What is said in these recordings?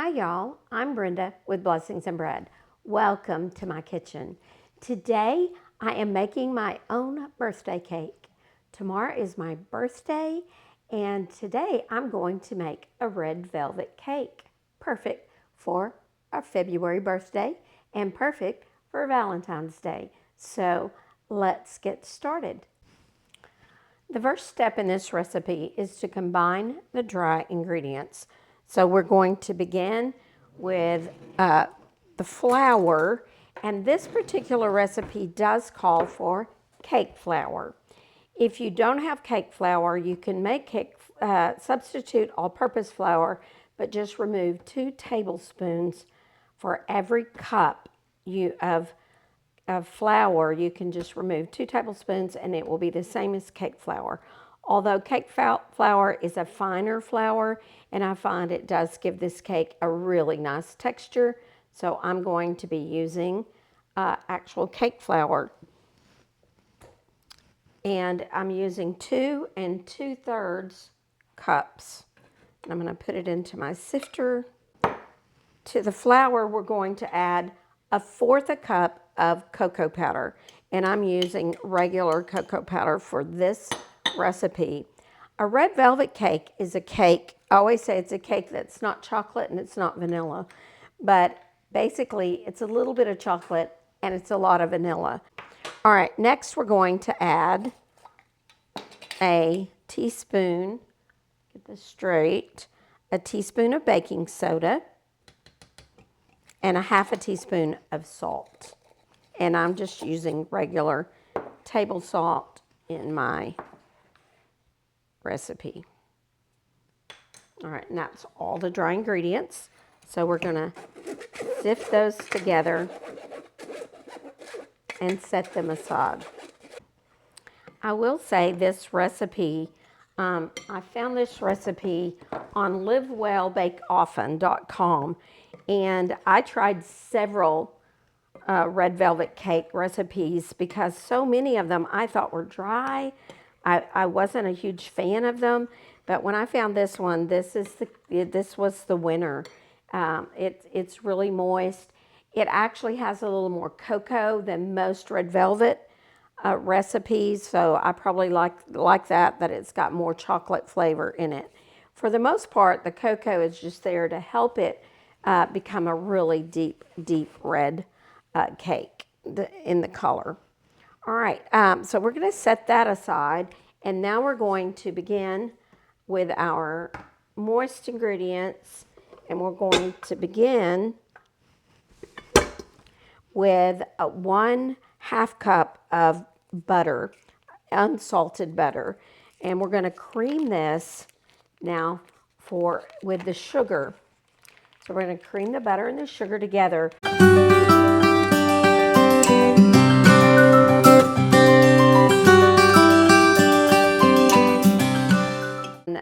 Hi y'all, I'm Brenda with Blessings and Bread. Welcome to my kitchen. Today I am making my own birthday cake. Tomorrow is my birthday and today I'm going to make a red velvet cake. Perfect for a February birthday and perfect for Valentine's Day. So let's get started. The first step in this recipe is to combine the dry ingredients. So we're going to begin with the flour, and this particular recipe does call for cake flour. If you don't have cake flour, you can make substitute all-purpose flour, but just remove 2 tablespoons for every cup of flour. You can just remove 2 tablespoons and it will be the same as cake flour. Although cake flour is a finer flour, and I find it does give this cake a really nice texture, so I'm going to be using actual cake flour. And I'm using 2 2/3 cups. And I'm going to put it into my sifter. To the flour, we're going to add 1/4 cup of cocoa powder, and I'm using regular cocoa powder for this recipe. A red velvet cake is a cake, I always say it's a cake that's not chocolate and it's not vanilla, but basically it's a little bit of chocolate and it's a lot of vanilla. All right, next we're going to add a teaspoon, get this straight, a teaspoon of baking soda, and 1/2 teaspoon of salt. And I'm just using regular table salt in my recipe. All right, and that's all the dry ingredients. So we're gonna sift those together and set them aside. I will say this recipe, I found this recipe on livewellbakeoften.com, and I tried several red velvet cake recipes because so many of them I thought were dry. I wasn't a huge fan of them, but when I found this one, this was the winner. It's really moist. It actually has a little more cocoa than most red velvet recipes, so I probably like that it's got more chocolate flavor in it. For the most part, the cocoa is just there to help it become a really deep red cake in the color. All right, so we're going to set that aside, and now we're going to begin with our moist ingredients, and we're going to begin with 1/2 cup of butter, unsalted butter, and we're going to cream this now with the sugar. So we're going to cream the butter and the sugar together.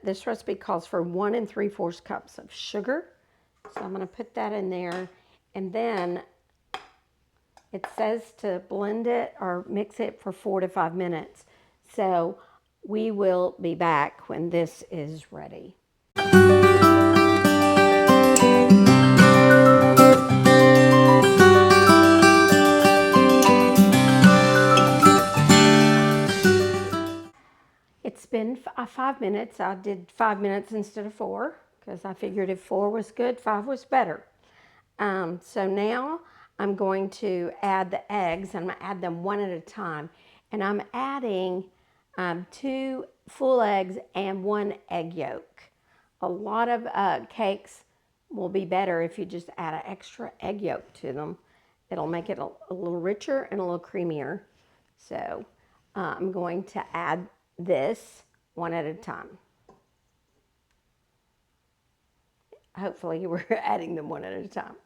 This recipe calls for 1 3/4 cups of sugar. So I'm going to put that in there, and then it says to blend it or mix it for 4 to 5 minutes. So we will be back when this is ready. It's been 5 minutes. I did 5 minutes instead of 4 because I figured if 4 was good, 5 was better. So now I'm going to add the eggs. I'm going to add them one at a time. And I'm adding 2 full eggs and 1 egg yolk. A lot of cakes will be better if you just add an extra egg yolk to them. It'll make it a little richer and a little creamier. So I'm going to add this one at a time. Hopefully we're adding them one at a time.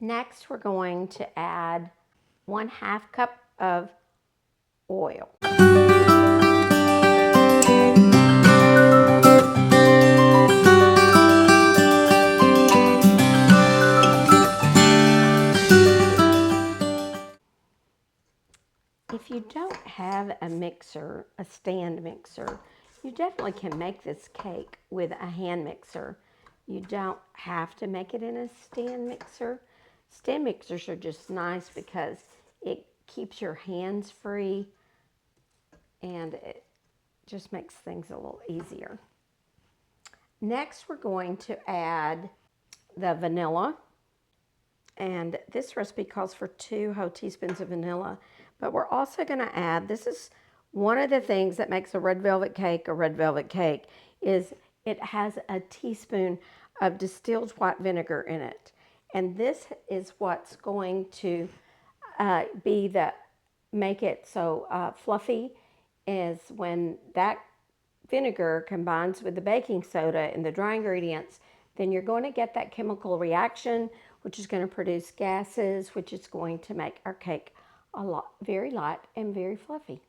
Next, we're going to add 1/2 cup of oil. have a mixer, a stand mixer, you definitely can make this cake with a hand mixer. You don't have to make it in a stand mixer. Stand mixers are just nice because it keeps your hands free and it just makes things a little easier. Next, we're going to add the vanilla. And this recipe calls for 2 whole teaspoons of vanilla. But we're also going to add, this is one of the things that makes a red velvet cake, is it has a teaspoon of distilled white vinegar in it. And this is what's going to make it so fluffy, is when that vinegar combines with the baking soda and the dry ingredients, then you're going to get that chemical reaction, which is going to produce gases, which is going to make our cake very light and very fluffy.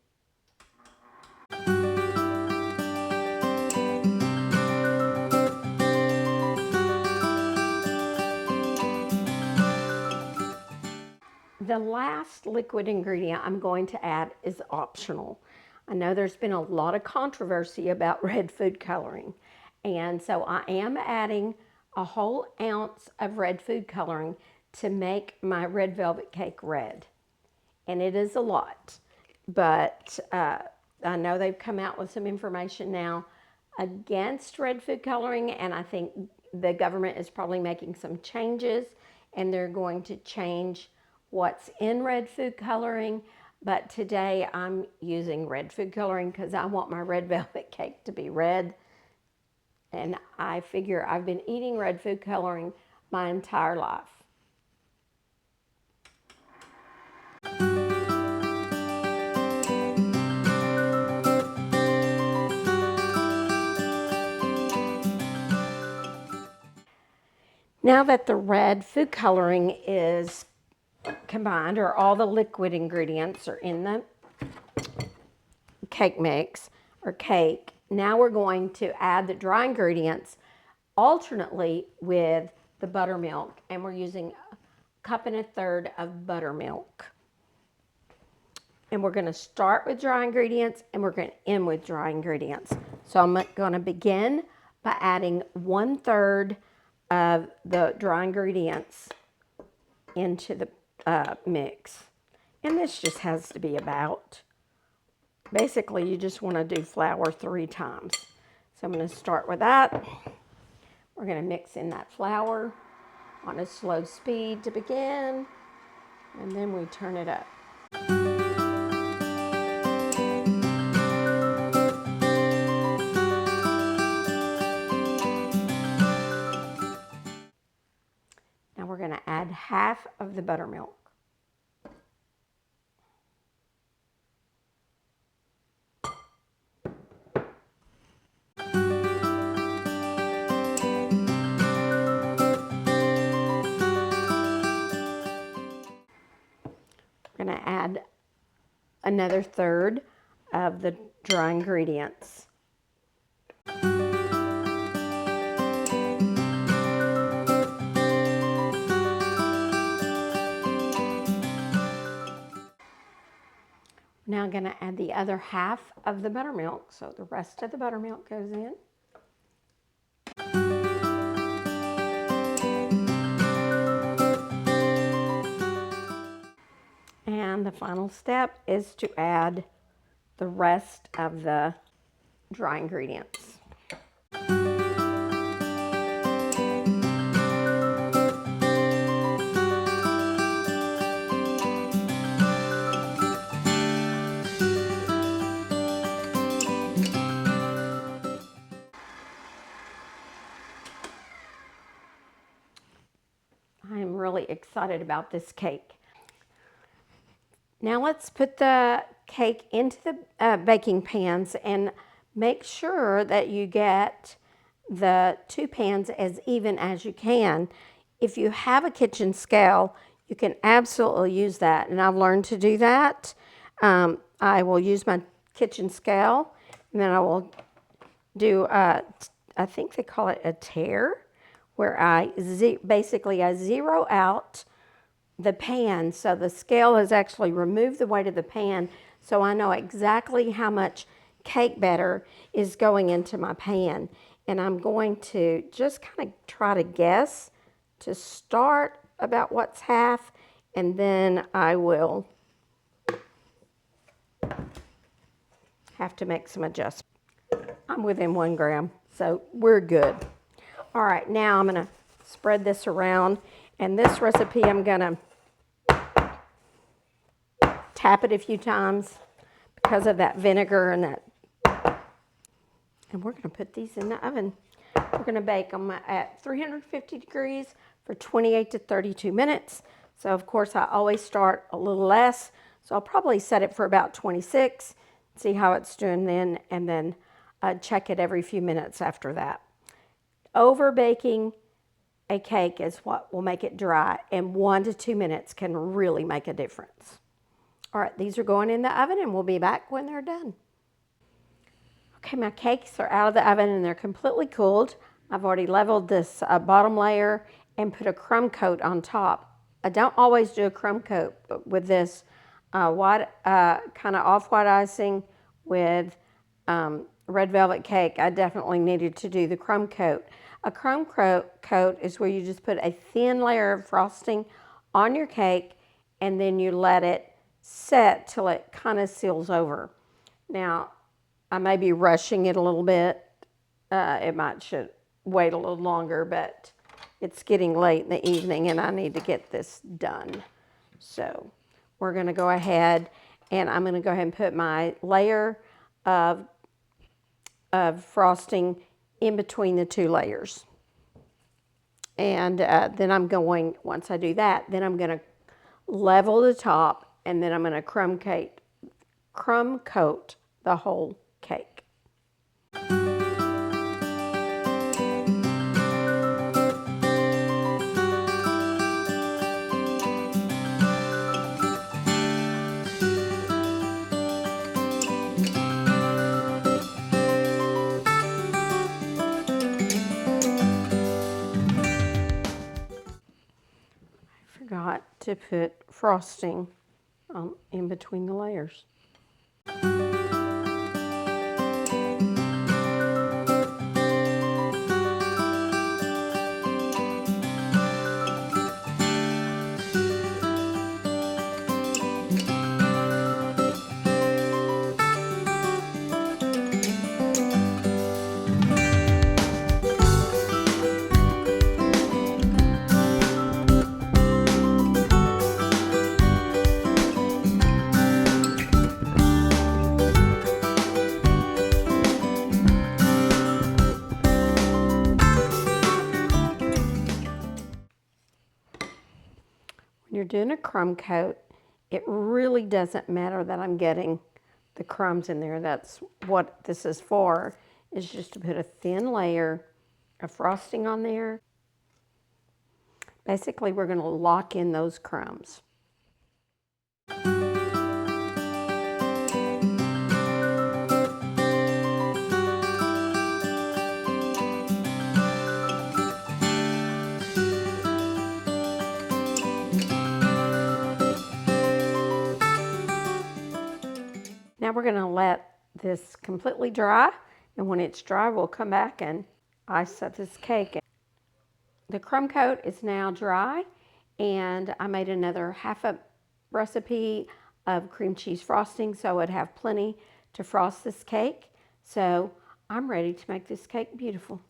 The last liquid ingredient I'm going to add is optional. I know there's been a lot of controversy about red food coloring, and so I am adding a whole ounce of red food coloring to make my red velvet cake red. And it is a lot, but I know they've come out with some information now against red food coloring, and I think the government is probably making some changes, and they're going to change what's in red food coloring. But today I'm using red food coloring because I want my red velvet cake to be red. And I figure I've been eating red food coloring my entire life. Now that the red food coloring is combined, or all the liquid ingredients are in the cake mix or cake, now we're going to add the dry ingredients alternately with the buttermilk, and we're using 1.25 cups of buttermilk. And we're going to start with dry ingredients and we're going to end with dry ingredients. So I'm going to begin by adding 1/3 of the dry ingredients into the mix. And this just has to be about, basically you just want to do flour 3 times. So I'm going to start with that. We're going to mix in that flour on a slow speed to begin, and then we turn it up. Now we're going to add half of the buttermilk. We're going to add another 1/3 of the dry ingredients. Now I'm going to add the other half of the buttermilk, so the rest of the buttermilk goes in. And the final step is to add the rest of the dry ingredients. I am really excited about this cake. Now let's put the cake into the baking pans and make sure that you get the 2 pans as even as you can. If you have a kitchen scale, you can absolutely use that, and I've learned to do that. I will use my kitchen scale, and then I will do, I think they call it a tare, where basically I zero out the pan, so the scale has actually removed the weight of the pan, so I know exactly how much cake batter is going into my pan. And I'm going to just kind of try to guess to start about what's half, and then I will have to make some adjustments. I'm within 1 gram, so we're good. All right, now I'm gonna spread this around, and this recipe I'm gonna tap it a few times because of that vinegar and that. And we're gonna put these in the oven. We're gonna bake them at 350 degrees for 28 to 32 minutes. So of course I always start a little less. So I'll probably set it for about 26, see how it's doing then, and then check it every few minutes after that. Over baking a cake is what will make it dry, and 1 to 2 minutes can really make a difference. All right, these are going in the oven, and we'll be back when they're done. Okay, my cakes are out of the oven and they're completely cooled. I've already leveled this bottom layer and put a crumb coat on top. I don't always do a crumb coat, but with this kind of off-white icing with red velvet cake, I definitely needed to do the crumb coat. A crumb coat is where you just put a thin layer of frosting on your cake and then you let it set till it kind of seals over. Now, I may be rushing it a little bit. Should wait a little longer, but it's getting late in the evening and I need to get this done. So we're going to go ahead and I'm going to go ahead and put my layer of frosting in between the 2 layers. And then I'm going, once I do that, then I'm going to level the top and then I'm going to crumb coat the whole cake. Forgot to put frosting in between the layers. When you're doing a crumb coat, it really doesn't matter that I'm getting the crumbs in there. That's what this is for, is just to put a thin layer of frosting on there. Basically, we're going to lock in those crumbs. Now we're going to let this completely dry, and when it's dry, we'll come back and ice up this cake. The crumb coat is now dry, and I made another half a recipe of cream cheese frosting, so I'd have plenty to frost this cake. So I'm ready to make this cake beautiful.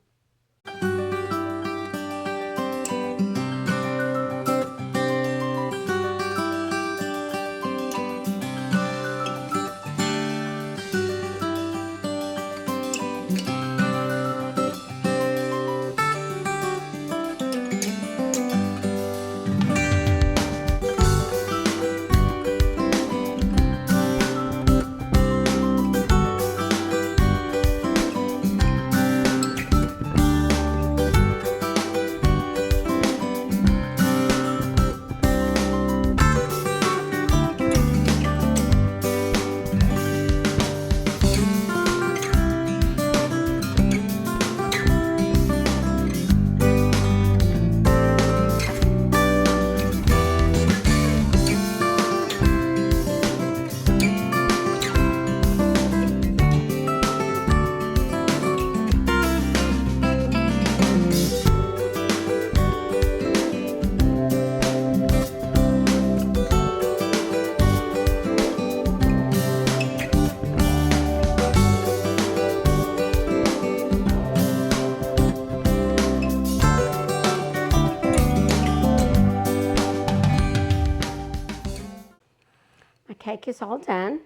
cake is all done,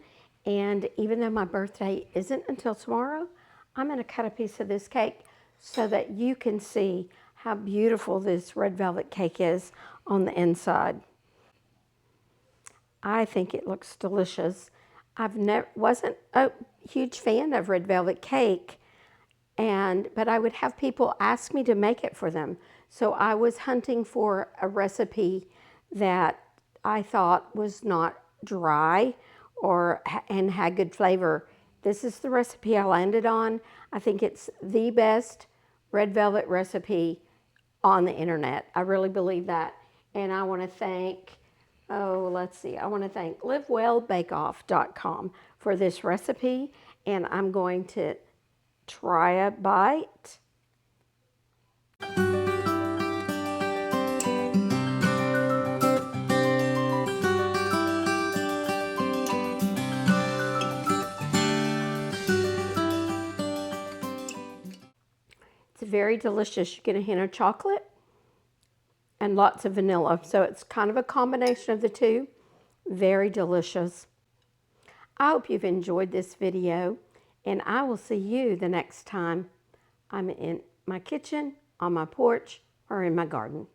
and even though my birthday isn't until tomorrow, I'm going to cut a piece of this cake so that you can see how beautiful this red velvet cake is on the inside. I think it looks delicious. Wasn't a huge fan of red velvet cake, but I would have people ask me to make it for them. So I was hunting for a recipe that I thought was not dry and had good flavor. This is the recipe I landed on. I think it's the best red velvet recipe on the internet. I really believe that. And I want to thank, I want to thank livewellbakeoff.com for this recipe. And I'm going to try a bite. It's very delicious. You get a hint of chocolate and lots of vanilla. So it's kind of a combination of the two. Very delicious. I hope you've enjoyed this video, and I will see you the next time I'm in my kitchen, on my porch, or in my garden.